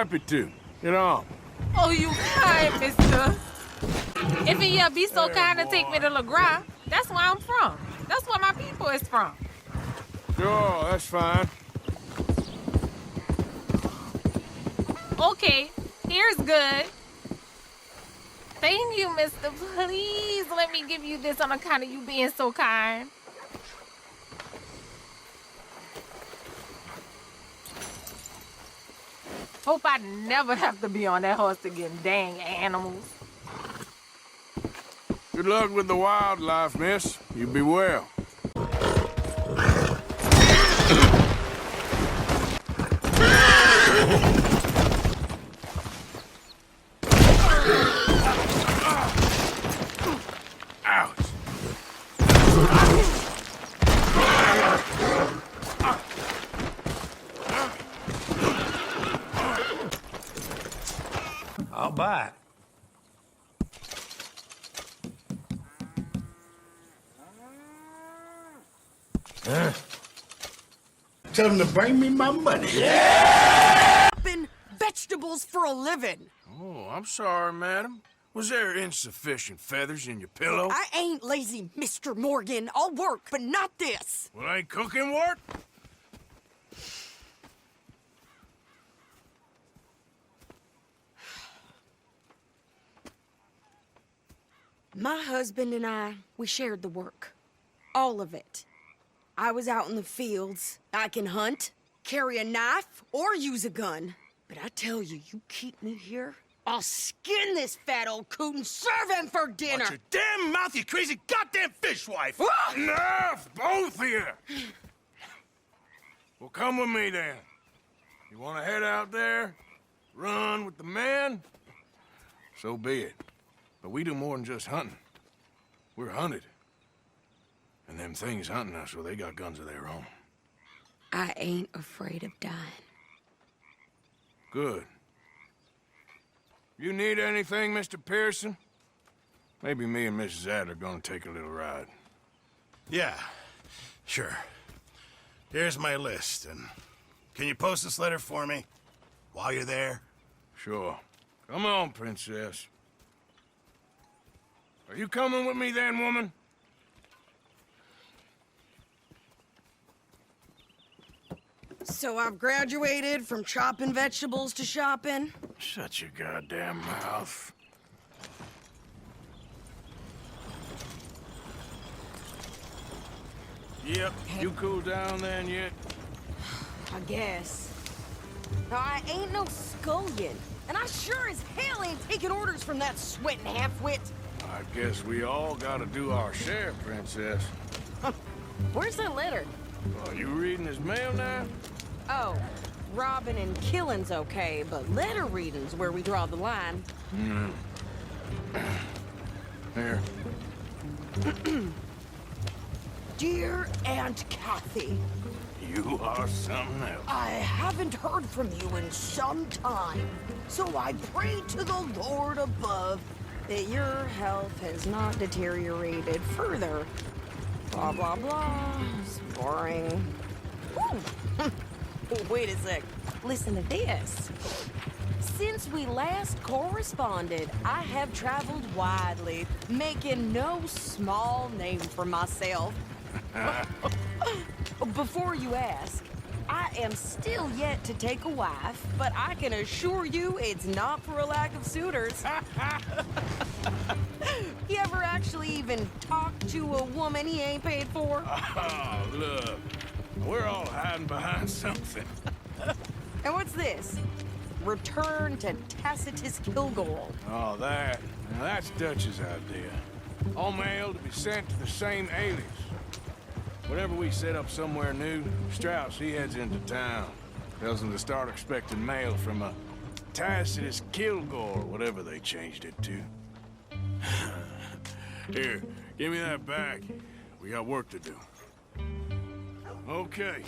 Happy to. Get on. Oh, you kind, mister. If you be so kind to take me to LeGras, that's where I'm from. That's where my people is from. Sure, that's fine. Okay, here's good. Thank you, mister. Please let me give you this on account of you being so kind. Hope I never have to be on that horse again, dang animals. Good luck with the wildlife, miss. You be well. Ouch. I'll buy it. Tell them to bring me my money. Vegetables for a living. Oh, I'm sorry, madam. Was there insufficient feathers in your pillow? I ain't lazy, Mr. Morgan. I'll work, but not this. Well, ain't cooking what? My husband and I, we shared the work. All of it. I was out in the fields. I can hunt, carry a knife, or use a gun. But I tell you, you keep me here, I'll skin this fat old coot and serve him for dinner. Watch your damn mouth, you crazy goddamn fishwife! Enough, both of you! Well, come with me, then. You want to head out there? Run with the men? So be it. But we do more than just hunting. We're hunted. And them things hunting us, well, they got guns of their own. I ain't afraid of dying. Good. You need anything, Mr. Pearson? Maybe me and Mrs. Adler are gonna take a little ride. Yeah, sure. Here's my list, and can you post this letter for me while you're there? Sure. Come on, Princess. Are you coming with me then, woman? So I've graduated from chopping vegetables to shopping. Shut your goddamn mouth. Yep, you cool down then yet? I guess. Now, I ain't no scullion, and I sure as hell ain't taking orders from that sweating half-wit. I guess we all gotta do our share, Princess. Where's that letter? Are you reading his mail now? Oh, robbing and killing's okay, but letter reading's where we draw the line. Here. Dear Aunt Kathy, You are something else. I haven't heard from you in some time, so I pray to the Lord above that your health has not deteriorated further. Blah, blah, blah. It's boring. Ooh. Wait a sec. Listen to this. Since we last corresponded, I have traveled widely, making no small name for myself. Before you ask, I am still yet to take a wife, but I can assure you it's not for a lack of suitors. You ever actually even talk to a woman he ain't paid for? Oh, look. We're all hiding behind something. And what's this? Return to Tacitus Kilgore. Oh, that. Now, that's Dutch's idea. All mail to be sent to the same alias. Whenever we set up somewhere new, Strauss, he heads into town. Tells them to start expecting mail from a Tacitus Kilgore, whatever they changed it to. Here, give me that back. We got work to do. Okay,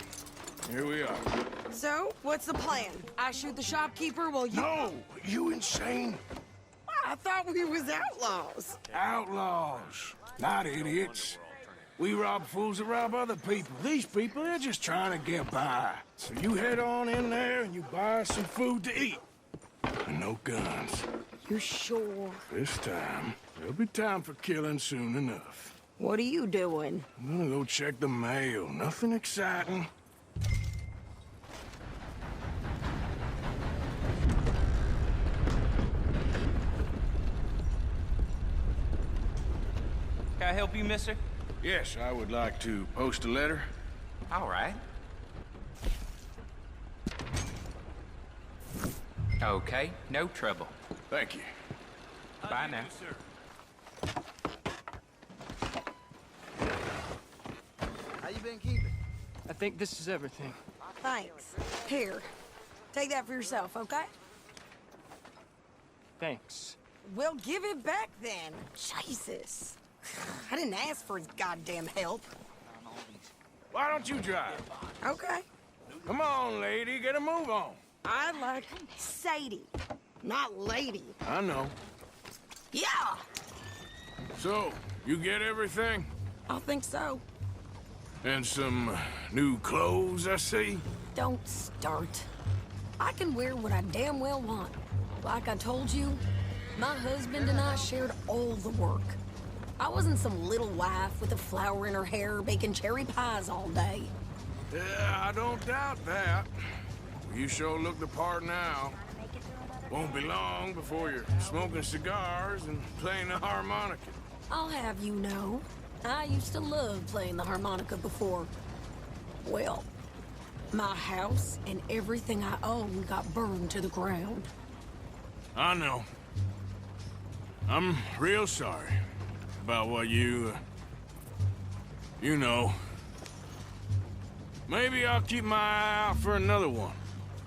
here we are. So, what's the plan? I shoot the shopkeeper while you... No! You insane? I thought we was outlaws. Outlaws, not idiots. We rob fools that rob other people. These people, they're just trying to get by. So you head on in there and you buy some food to eat. no guns. You sure? This time, there'll be time for killing soon enough. What are you doing? I'm gonna go check the mail. Nothing exciting. Can I help you, mister? Yes, I would like to post a letter. All right. Okay, no trouble. Thank you. Bye now. How you been keeping? I think this is everything. Thanks. Here, take that for yourself, okay? Thanks. Well, give it back then. Jesus. I didn't ask for his goddamn help. Why don't you drive? Okay. Come on, lady, get a move on. I like Sadie, not lady. I know. Yeah, So, you get everything? I think so. And some new clothes, I see? Don't start. I can wear what I damn well want. Like I told you, my husband and I shared all the work. I wasn't some little wife with a flower in her hair baking cherry pies all day. Yeah, I don't doubt that. You sure look the part now. Won't be long before you're smoking cigars and playing the harmonica. I'll have you know, I used to love playing the harmonica before. Well, my house and everything I own got burned to the ground. I know. I'm real sorry about what you know. Maybe I'll keep my eye out for another one.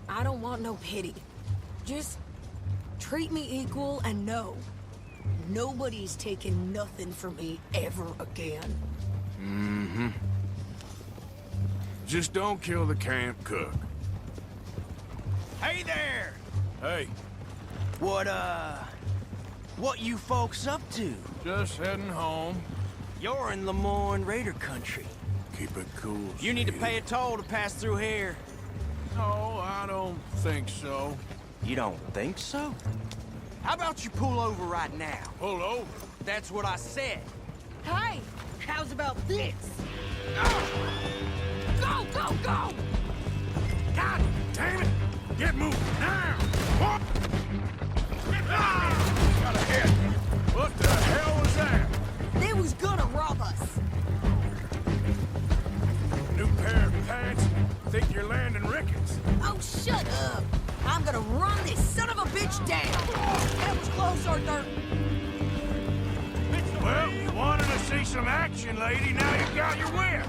I don't want no pity. Just treat me equal and know nobody's taking nothing from me ever again. Mm-hmm. Just don't kill the camp cook. Hey there! Hey, What you folks up to? just heading home. You're in Lemoyne Raider country. Keep it cool. You need to Sadie. pay a toll to pass through here. No, I don't think so. You don't think so? How about you pull over right now? Pull over. That's what I said. Hey, how's about this? Go, go, go! God damn it! Get moving now! What? Ah! Got a head. What the hell was that? They was gonna rob us. New pair of pants? Think you're landing Ricketts? Oh, shut up. I'm gonna run this son of a bitch down. That was close, Arthur. Well, you wanted to see some action, lady. Now you got your whip.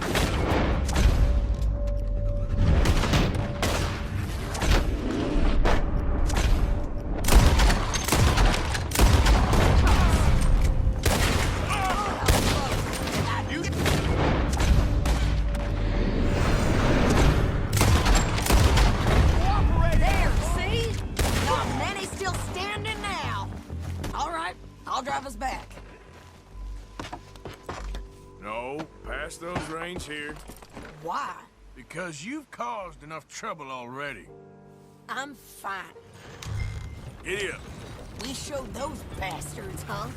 There, see? Not many still standing now. All right, I'll drive us back. No, pass those reins here. Why? Because you've caused enough trouble already. I'm fine. Giddy up. We showed those bastards, huh?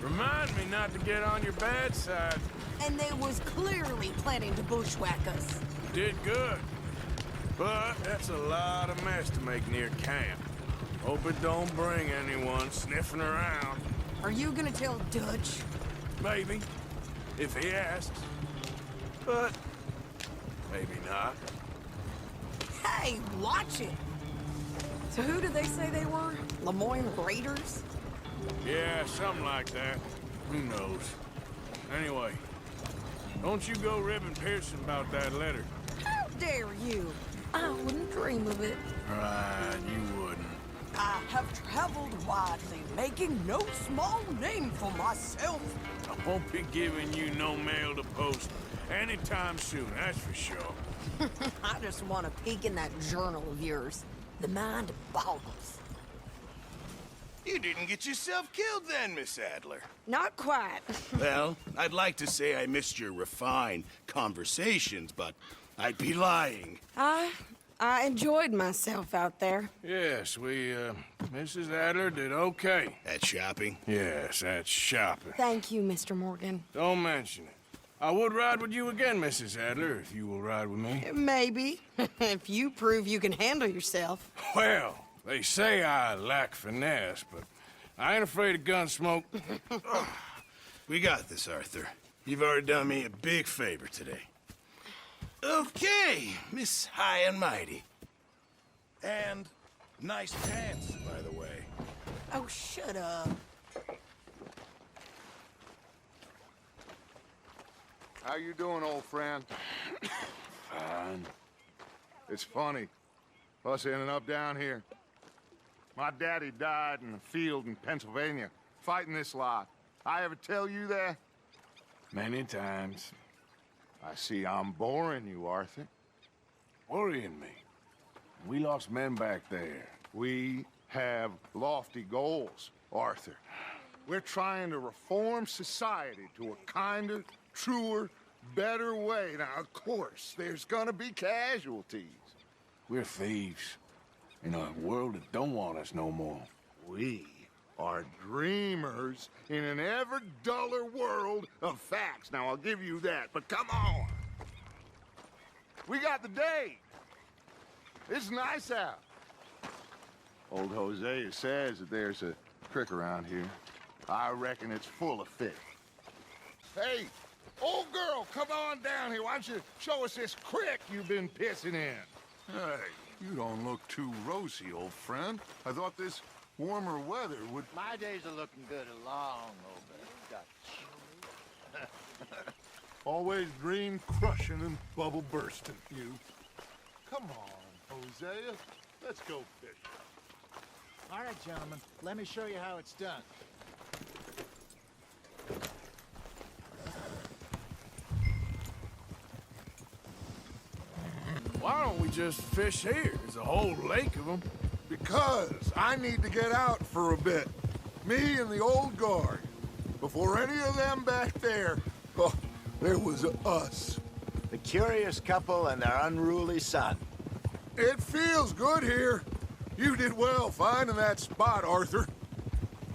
Remind me not to get on your bad side. And they was clearly planning to bushwhack us. Did good. But that's a lot of mess to make near camp. Hope it don't bring anyone sniffing around. Are you gonna tell Dutch? Maybe, if he asks. But maybe not. Hey, watch it. So who did they say they were? Lemoyne Raiders? Yeah, something like that. Who knows? Anyway, don't you go ribbing Pearson about that letter. How dare you? I wouldn't dream of it. Right, you wouldn't. I have traveled widely, making no small name for myself. I won't be giving you no mail to post anytime soon, that's for sure. I just want to peek in that journal of yours. The mind boggles. You didn't get yourself killed then, Miss Adler. Not quite. Well, I'd like to say I missed your refined conversations, but I'd be lying. I I enjoyed myself out there. Yes, Mrs. Adler did okay. At shopping? Yes, that's shopping. Thank you, Mr. Morgan. Don't mention it. I would ride with you again, Mrs. Adler, if you will ride with me. Maybe. If you prove you can handle yourself. Well, they say I lack finesse, but I ain't afraid of gun smoke. We got this, Arthur. You've already done me a big favor today. Okay, Miss High and Mighty. And nice pants, by the way. Oh, shut up. How you doing, old friend? Fine. It's funny, us ending up down here. My daddy died in the field in Pennsylvania, fighting this lot. I ever tell you that? Many times. I see I'm boring you, Arthur. Worrying me. We lost men back there. We have lofty goals, Arthur. We're trying to reform society to a kinder, truer, better way. Now, of course, there's gonna be casualties. We're thieves. In a world that don't want us no more. We are dreamers in an ever duller world of facts. Now, I'll give you that, but come on. We got the day. It's nice out. Old Hosea says that there's a creek around here. I reckon it's full of fish. Hey, old girl, come on down here. Why don't you show us this creek you've been pissing in? Hey, you don't look too rosy, old friend. I thought this warmer weather would... My days are looking good along over. Always dream crushing and bubble bursting, you. Come on, Hosea. Let's go fishing. All right, gentlemen. Let me show you how it's done. Why don't we just fish here? There's a whole lake of them. Because I need to get out for a bit. Me and the old guard. Before any of them back there, oh, there was us. The curious couple and their unruly son. It feels good here. You did well finding that spot, Arthur.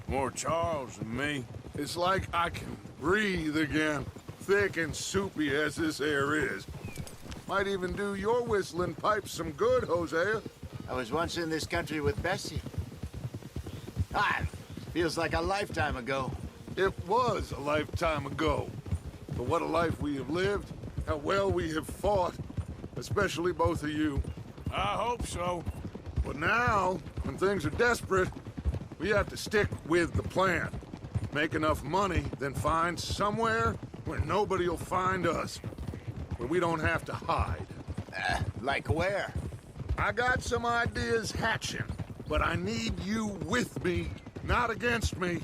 More Charles than me. It's like I can breathe again, thick and soupy as this air is. Might even do your whistling pipes some good, Hosea. I was once in this country with Bessie. Feels like a lifetime ago. It was a lifetime ago. But what a life we have lived, how well we have fought, especially both of you. I hope so. But now, when things are desperate, we have to stick with the plan. Make enough money, then find somewhere where nobody will find us. Where we don't have to hide. Like where? I got some ideas hatching, but I need you with me, not against me.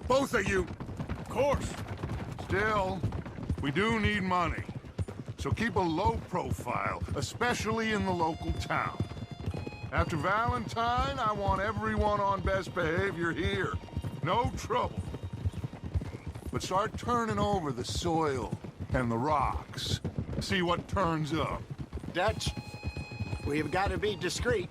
Both of you. Of course. Still, we do need money. So keep a low profile, especially in the local town. After Valentine, I want everyone on best behavior here. No trouble. But start turning over the soil and the rocks. See what turns up. Dutch, we've got to be discreet.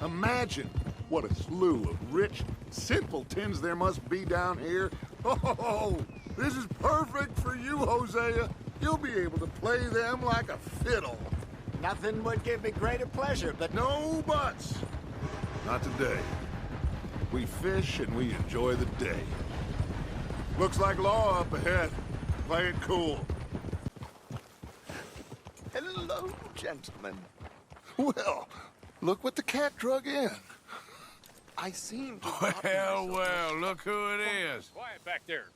Imagine what a slew of rich simpletons there must be down here. Oh, this is perfect for you, Hosea. You'll be able to play them like a fiddle. Nothing would give me greater pleasure, but... No buts. Not today. We fish and we enjoy the day. Looks like law up ahead. Play it cool. Hello, gentlemen. Well, look what the cat drug in. I seem to... Well, look who it is. Quiet back there.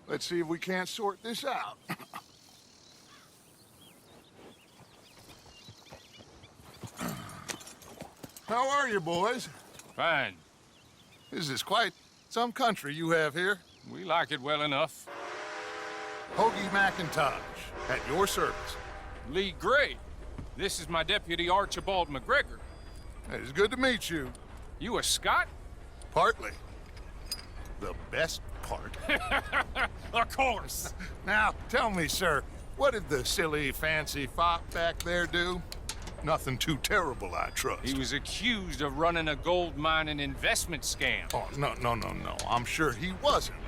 Let's see if we can't sort this out. How are you, boys? Fine. This is quite some country you have here. We like it well enough. Hoagie McIntosh, at your service. Lee Gray. This is my deputy Archibald McGregor. It's good to meet you. You a Scot? Partly. The best part. Of course. Now, tell me, sir, what did the silly, fancy fop back there do? Nothing too terrible, I trust. He was accused of running a gold mining investment scam. Oh, no. I'm sure he wasn't.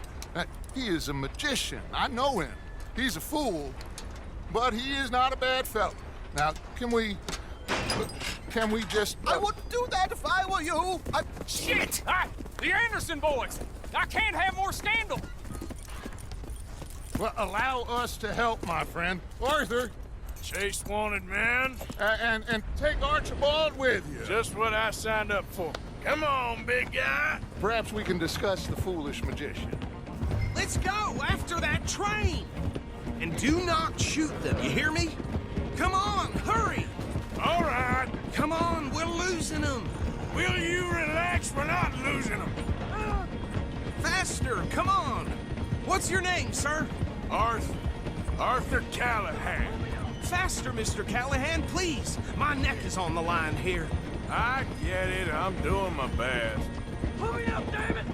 He is a magician. I know him. He's a fool, but he is not a bad fellow. Now, can we just... I wouldn't do that if I were you. Shit! The Anderson boys! I can't have more scandal! Well, allow us to help, my friend. Arthur, Chase wanted man. and take Archibald with you. Just what I signed up for. Come on, big guy. Perhaps we can discuss the foolish magician. Let's go after that train. And do not shoot them, you hear me? Come on, hurry. All right. Come on, we're losing them. Will you relax? We're not losing them. Faster, come on. What's your name, sir? Arthur Callahan. Faster, Mr. Callahan, please. My neck is on the line here. I get it. I'm doing my best. Hurry up, damn it.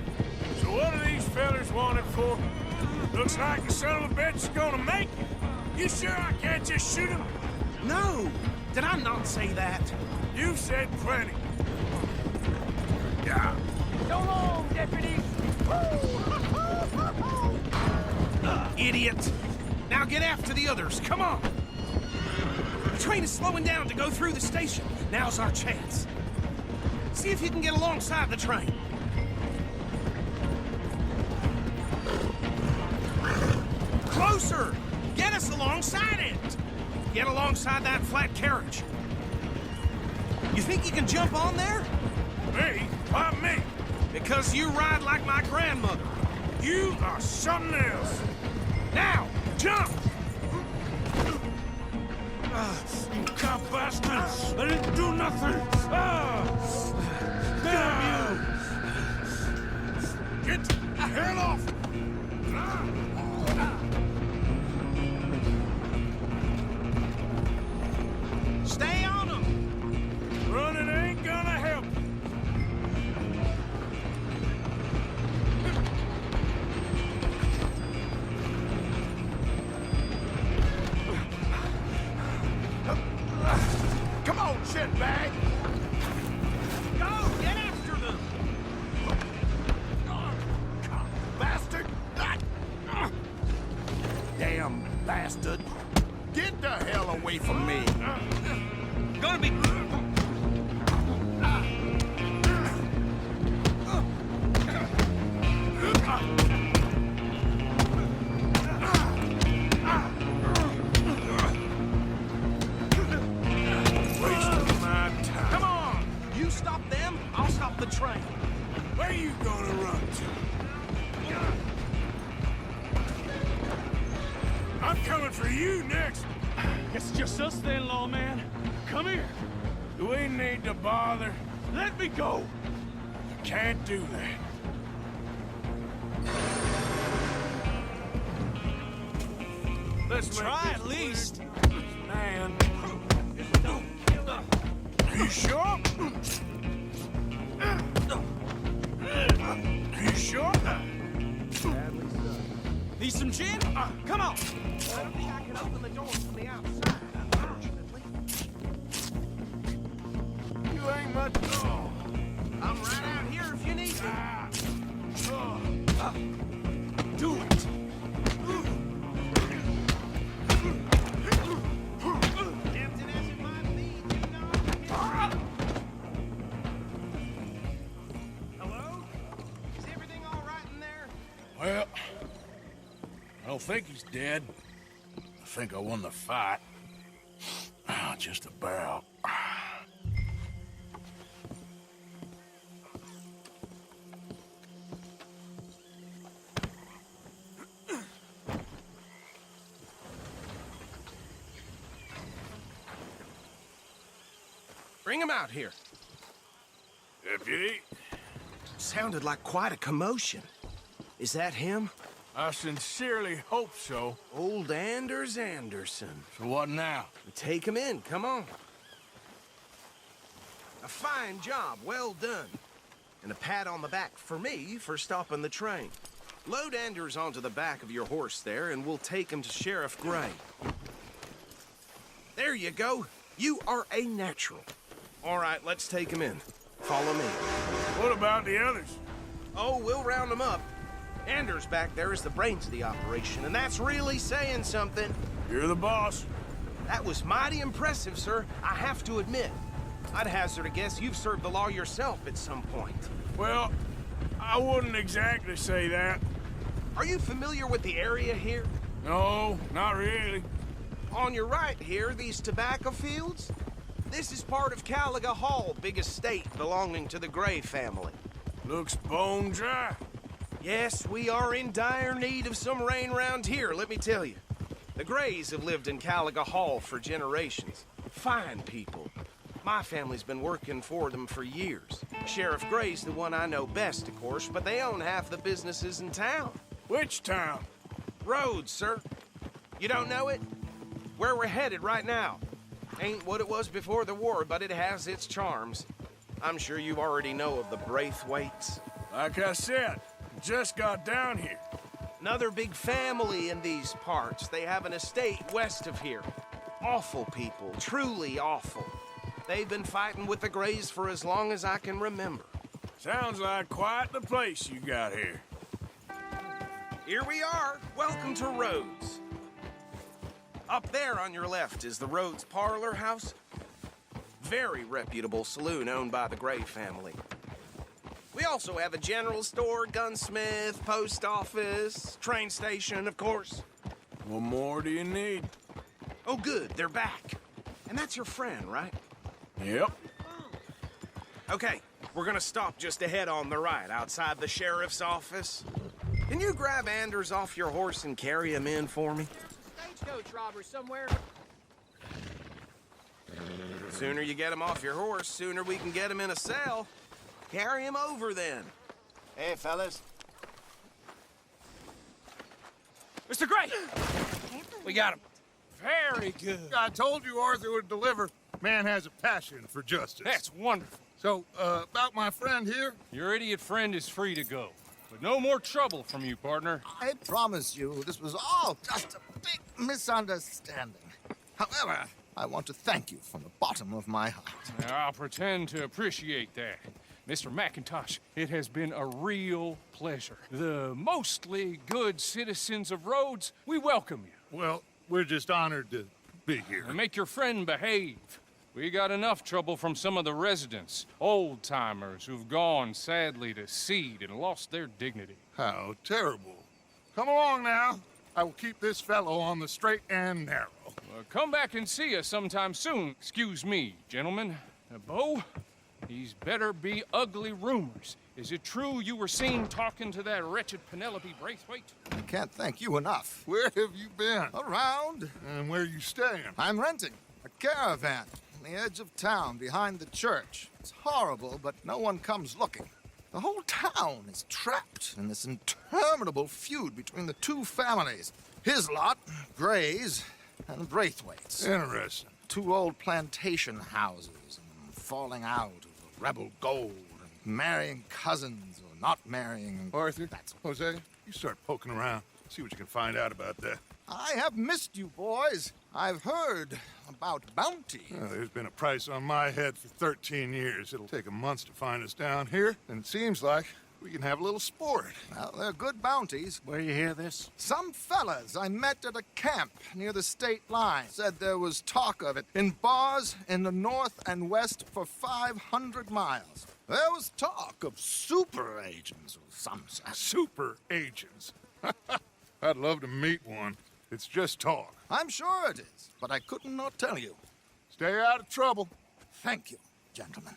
So what are these fellers wanted for? Looks like the son of a bitch is gonna make it. You sure I can't just shoot him? No. Did I not say that? You've said plenty. Yeah. So long, deputies. Idiot. Now get after the others. Come on. The train is slowing down to go through the station. Now's our chance. See if you can get alongside the train. Closer! Get us alongside it! Get alongside that flat carriage. You think you can jump on there? Me? Why me? Because you ride like my grandmother. You are something else. Now, jump! You cop bastard! I didn't do nothing! Damn you! Get the hell off! Stay on them! Running ain't gonna help. Come on, shitbag! Go! Get after them! Bastard! Damn bastard. Get the hell away from me. Gonna be... Wasting my time. Come on! You stop them, I'll stop the train. Where you gonna run to? I'm coming for you next. It's just us then, lawman. Come here. Do we need to bother? Let me go. Can't do that. Let's Try at least. Man. You sure? You sure? Need some gin? Come on! I don't think I can open the door from the outside, unfortunately. You ain't much. Oh. I'm right out here if you need me. Do it! Tempting as it might be, you know. Hello? Is everything all right in there? Well, I don't think he's dead. I think I won the fight. Just about. Bring him out here. Deputy, Sounded like quite a commotion. Is that him? I sincerely hope so. Old Anders Anderson. So what now? Take him in, come on. A fine job, well done. And a pat on the back for me for stopping the train. Load Anders onto the back of your horse there, and we'll take him to Sheriff Gray. There you go. You are a natural. All right, let's take him in. Follow me. What about the others? Oh, we'll round them up. Anders back there is the brains of the operation, and that's really saying something. You're the boss. That was mighty impressive, sir. I have to admit. I'd hazard a guess you've served the law yourself at some point. Well, I wouldn't exactly say that. Are you familiar with the area here? No, not really. On your right here, these tobacco fields? This is part of Caliga Hall, big estate belonging to the Gray family. Looks bone dry. Yes, we are in dire need of some rain round here, let me tell you. The Grays have lived in Caliga Hall for generations. Fine people. My family's been working for them for years. Sheriff Gray's the one I know best, of course, but they own half the businesses in town. Which town? Rhodes, sir. You don't know it? Where we're headed right now. Ain't what it was before the war, but it has its charms. I'm sure you already know of the Braithwaites. Like I said, just got down here. Another big family in these parts. They have an estate west of here. Awful people, truly awful. They've been fighting with the Grays for as long as I can remember. Sounds like quite the place you got here. Here we are. Welcome to Rhodes. Up there on your left is the Rhodes Parlor House. Very reputable saloon owned by the Gray family. We also have a general store, gunsmith, post office, train station, of course. What more do you need? Oh, good, they're back. And that's your friend, right? Yep. Okay, we're gonna stop just ahead on the right, outside the sheriff's office. Can you grab Anders off your horse and carry him in for me? Stagecoach robber somewhere. Sooner you get him off your horse, sooner we can get him in a cell. Carry him over, then. Hey, fellas. Mr. Gray! We got him. Very good. I told you Arthur would deliver. Man has a passion for justice. That's wonderful. So, about my friend here? Your idiot friend is free to go. But no more trouble from you, partner. I promise you, this was all just a big misunderstanding. However, I want to thank you from the bottom of my heart. I'll pretend to appreciate that. Mr. McIntosh, it has been a real pleasure. The mostly good citizens of Rhodes, we welcome you. Well, we're just honored to be here. And make your friend behave. We got enough trouble from some of the residents, old-timers who've gone, sadly, to seed and lost their dignity. How terrible. Come along now. I will keep this fellow on the straight and narrow. Come back and see us sometime soon. Excuse me, gentlemen. Bo, these better be ugly rumors. Is it true you were seen talking to that wretched Penelope Braithwaite? I can't thank you enough. Where have you been? Around. And where are you staying? I'm renting a caravan on the edge of town behind the church. It's horrible, but no one comes looking. The whole town is trapped in this interminable feud between the two families. His lot, Gray's, and Braithwaite's. Interesting. Two old plantation houses, and falling out over rebel gold, and marrying cousins or not marrying. Arthur, Jose, you start poking around. See what you can find out about that. I have missed you, boys. I've heard about bounty. Well, there's been a price on my head for 13 years. It'll take a month to find us down here, and it seems like we can have a little sport. Well, they're good bounties. Where you hear this? Some fellas I met at a camp near the state line said there was talk of it in bars in the north and west for 500 miles. There was talk of super agents of some sort. Super agents. I'd love to meet one. It's just talk. I'm sure it is, but I couldn't not tell you. Stay out of trouble. Thank you, gentlemen.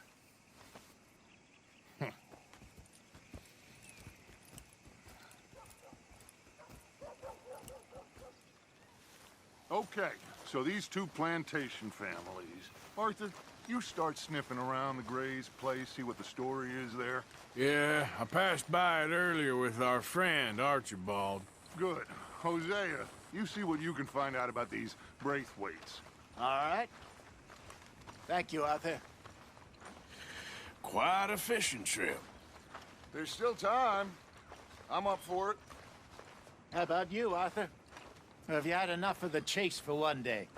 Okay, so these two plantation families. Arthur, you start sniffing around the Gray's place, see what the story is there. Yeah, I passed by it earlier with our friend, Archibald. Good. Hosea, you see what you can find out about these Braithwaites. All right. Thank you, Arthur. Quite a fishing trip. There's still time. I'm up for it. How about you, Arthur? Or have you had enough of the chase for one day?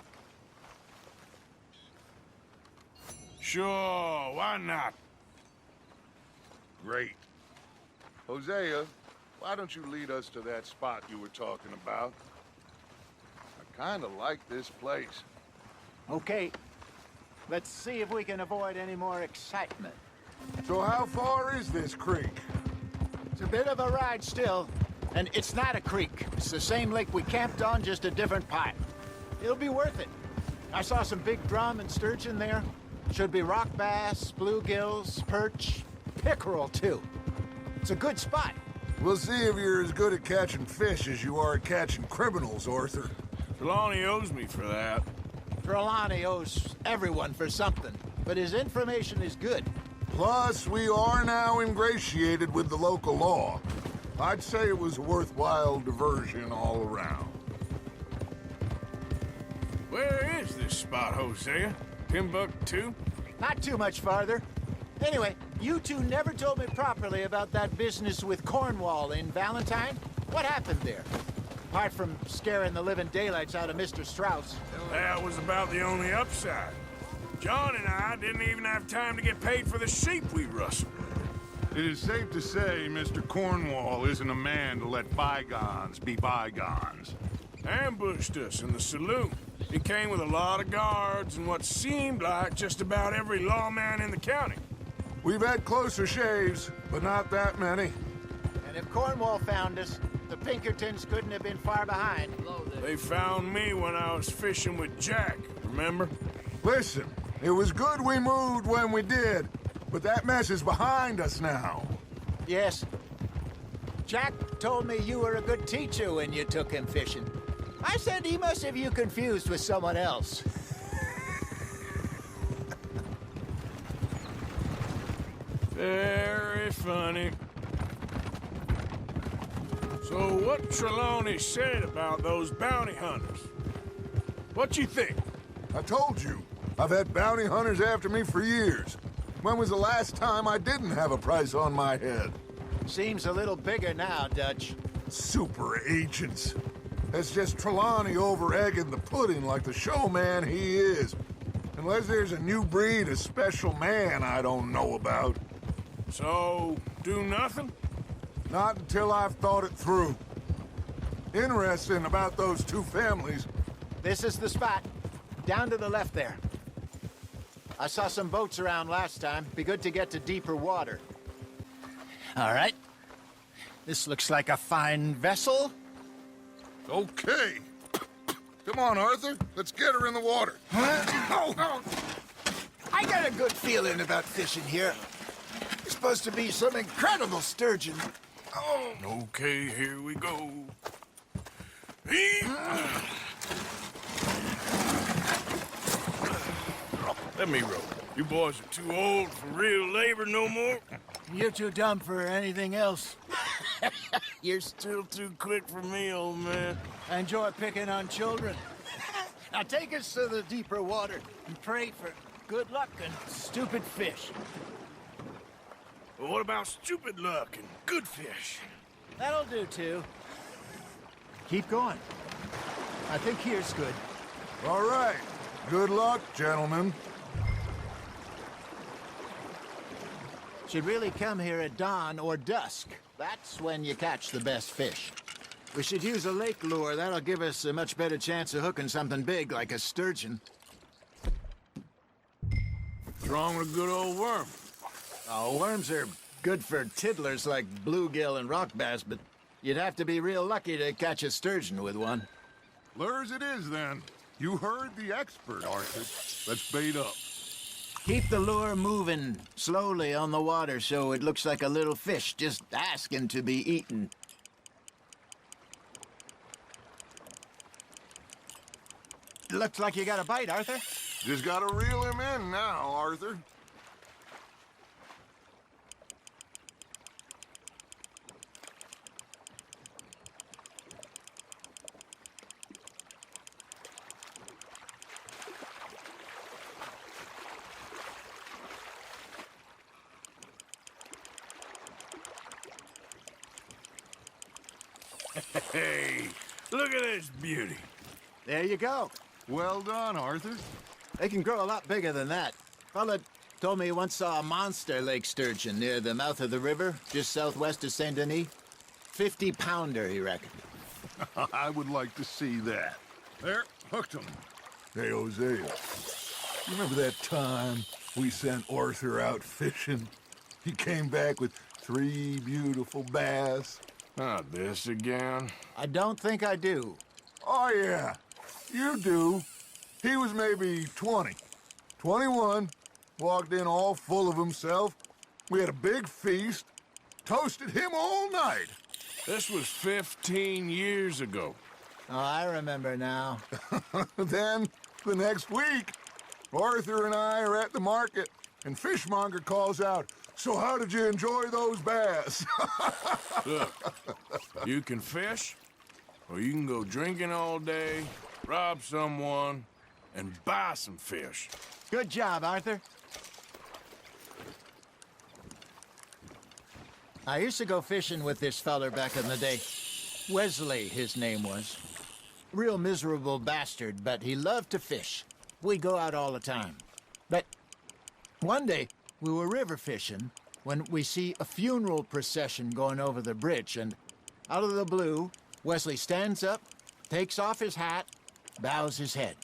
Sure, why not? Great. Hosea, why don't you lead us to that spot you were talking about? I kind of like this place. Okay. Let's see if we can avoid any more excitement. So how far is this creek? It's a bit of a ride still, and it's not a creek. It's the same lake we camped on, just a different part. It'll be worth it. I saw some big drum and sturgeon there. Should be rock bass, bluegills, perch, pickerel too. It's a good spot. We'll see if you're as good at catching fish as you are at catching criminals, Arthur. Trelawney owes me for that. Trelawney owes everyone for something, but his information is good. Plus, we are now ingratiated with the local law. I'd say it was a worthwhile diversion all around. Where is this spot, Hosea? Timbuktu? Not too much farther. Anyway, you two never told me properly about that business with Cornwall in Valentine. What happened there? Apart from scaring the living daylights out of Mr. Strauss. That was about the only upside. John and I didn't even have time to get paid for the sheep we rustled. It is safe to say Mr. Cornwall isn't a man to let bygones be bygones. Ambushed us in the saloon. He came with a lot of guards and what seemed like just about every lawman in the county. We've had closer shaves, but not that many. And if Cornwall found us, the Pinkertons couldn't have been far behind. They found me when I was fishing with Jack, remember? Listen, it was good we moved when we did, but that mess is behind us now. Yes. Jack told me you were a good teacher when you took him fishing. I said he must have you confused with someone else. Very funny. So what Trelawney said about those bounty hunters? What you think? I told you, I've had bounty hunters after me for years. When was the last time I didn't have a price on my head? Seems a little bigger now, Dutch. Super agents. It's just Trelawney over-egging the pudding like the showman he is. Unless there's a new breed of special man I don't know about. So, do nothing? Not until I've thought it through. Interesting about those two families. This is the spot. Down to the left there. I saw some boats around last time. Be good to get to deeper water. All right. This looks like a fine vessel. Okay. Come on, Arthur. Let's get her in the water. Oh. I got a good feeling about fishing here. It's supposed to be some incredible sturgeon. Oh. Okay, here we go. Let me row. You boys are too old for real labor no more. You're too dumb for anything else. You're still too quick for me, old man. I enjoy picking on children. Now take us to the deeper water and pray for good luck and stupid fish. Well, what about stupid luck and good fish? That'll do, too. Keep going. I think here's good. All right. Good luck, gentlemen. Should really come here at dawn or dusk. That's when you catch the best fish. We should use a lake lure. That'll give us a much better chance of hooking something big like a sturgeon. What's wrong with a good old worm? Oh, worms are good for tiddlers like bluegill and rock bass, but you'd have to be real lucky to catch a sturgeon with one. Lures it is, then. You heard the expert, Arthur. Let's bait up. Keep the lure moving slowly on the water so it looks like a little fish just asking to be eaten. Looks like you got a bite, Arthur. Just gotta reel him in now, Arthur. Hey, look at this beauty. There you go. Well done, Arthur. They can grow a lot bigger than that. Fella, Told me he once saw a monster lake sturgeon near the mouth of the river, just southwest of Saint Denis. 50-pounder, he reckoned. I would like to see that. There, hooked him. Hey, Hosea. You remember that time we sent Arthur out fishing? He came back with 3 beautiful bass. Not this again. I don't think I do. Oh, yeah. You do. He was maybe 20. 21. Walked in all full of himself. We had a big feast. Toasted him all night. This was 15 years ago. Oh, I remember now. Then, the next week, Arthur and I are at the market, and Fishmonger calls out, "So how did you enjoy those bass?" Look, you can fish, or you can go drinking all day, rob someone, and buy some fish. Good job, Arthur. I used to go fishing with this feller back in the day. Wesley, his name was. Real miserable bastard, but he loved to fish. We'd go out all the time. But one day, we were river fishing when we see a funeral procession going over the bridge, and out of the blue, Wesley stands up, takes off his hat, bows his head.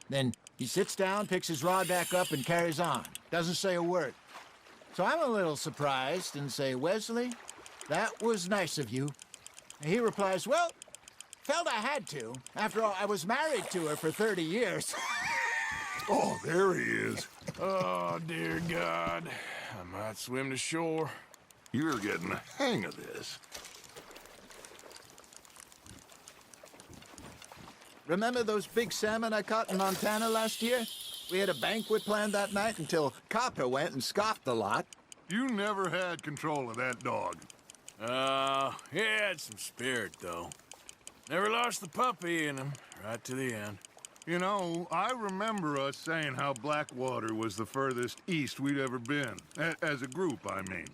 Then he sits down, picks his rod back up, and carries on. Doesn't say a word. So I'm a little surprised and say, "Wesley, that was nice of you." And he replies, "Well, felt I had to. After all, I was married to her for 30 years. Oh, there he is. Oh, dear God. I might swim to shore. You're getting the hang of this. Remember those big salmon I caught in Montana last year? We had a banquet planned that night until Copper went and scoffed the lot. You never had control of that dog. He had some spirit, though. Never lost the puppy in him, right to the end. You know, I remember us saying how Blackwater was the furthest east we'd ever been. As a group, I mean.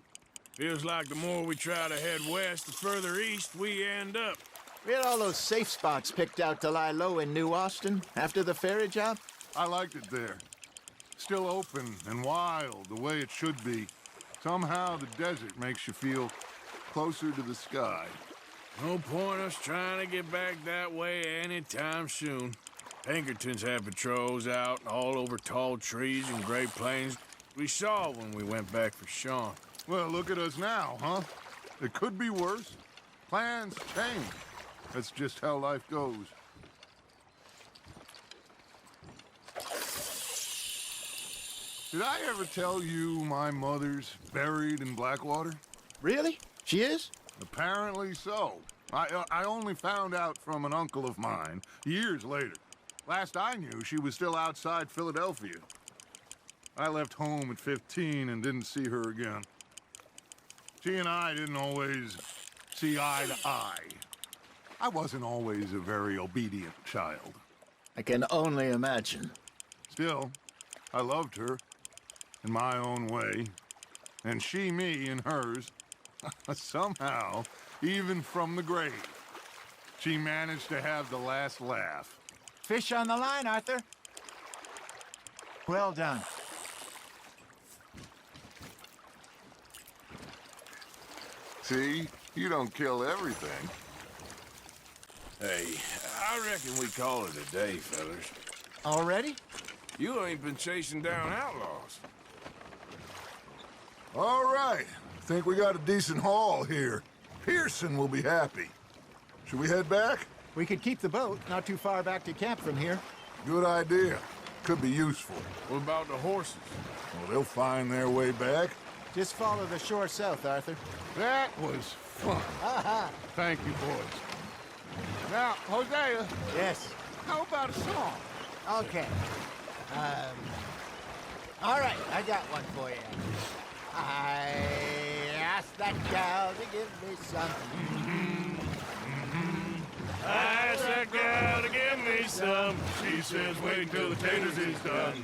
Feels like the more we try to head west, the further east we end up. We had all those safe spots picked out to lie low in New Austin after the ferry job. I liked it there. Still open and wild, the way it should be. Somehow the desert makes you feel closer to the sky. No point us trying to get back that way anytime soon. Pinkertons have patrols out all over tall trees and Great Plains. We saw when we went back for Sean. Well, look at us now, huh? It could be worse. Plans change. That's just how life goes. Did I ever tell you my mother's buried in Blackwater? Really? She is? Apparently so. I only found out from an uncle of mine years later. Last I knew, she was still outside Philadelphia. I left home at 15 and didn't see her again. She and I didn't always see eye to eye. I wasn't always a very obedient child. I can only imagine. Still, I loved her in my own way, and she me in hers. Somehow, even from the grave, she managed to have the last laugh. Fish on the line, Arthur. Well done. See? You don't kill everything. Hey, I reckon we call it a day, fellas. Already? You ain't been chasing down outlaws. All right. Think we got a decent haul here. Pearson will be happy. Should we head back? We could keep the boat not too far back to camp from here. Good idea. Could be useful. What about the horses? Well, they'll find their way back. Just follow the shore south, Arthur. That was fun. Thank you, boys. Now, Hosea, Yes. how about a song? Okay. All right, I got one for you. I asked that gal to give me some. I asked that gal to give me some. She says, wait till the taters is done.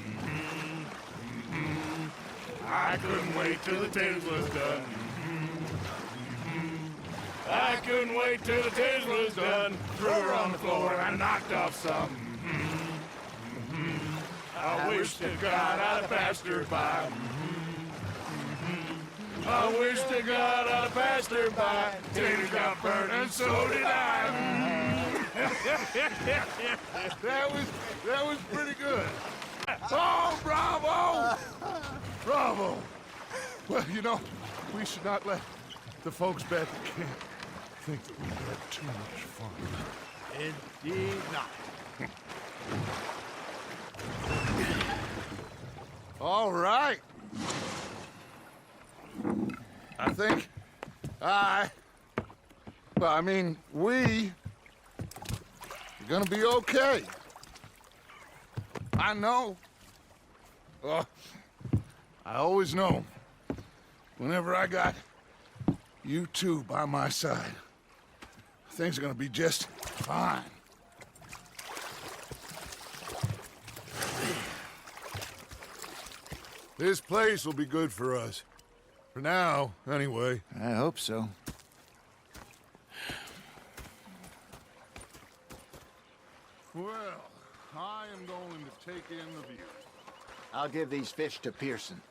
I couldn't wait till the taters was done. I couldn't wait till the taters was done. Threw her on the floor and I knocked off some. I wish to God I'd passed her by. I wish to God I'd passed her by. Taters got burnt and so did I. That was pretty good. Oh, bravo! Bravo! Well, you know, we should not let the folks back at camp think that we had too much fun. Indeed not. All right. I think we are gonna be okay. I know. I always know. Whenever I got you two by my side, things are gonna be just fine. This place will be good for us. For now, anyway. I hope so. Well, I am going to take in the view. I'll give these fish to Pearson.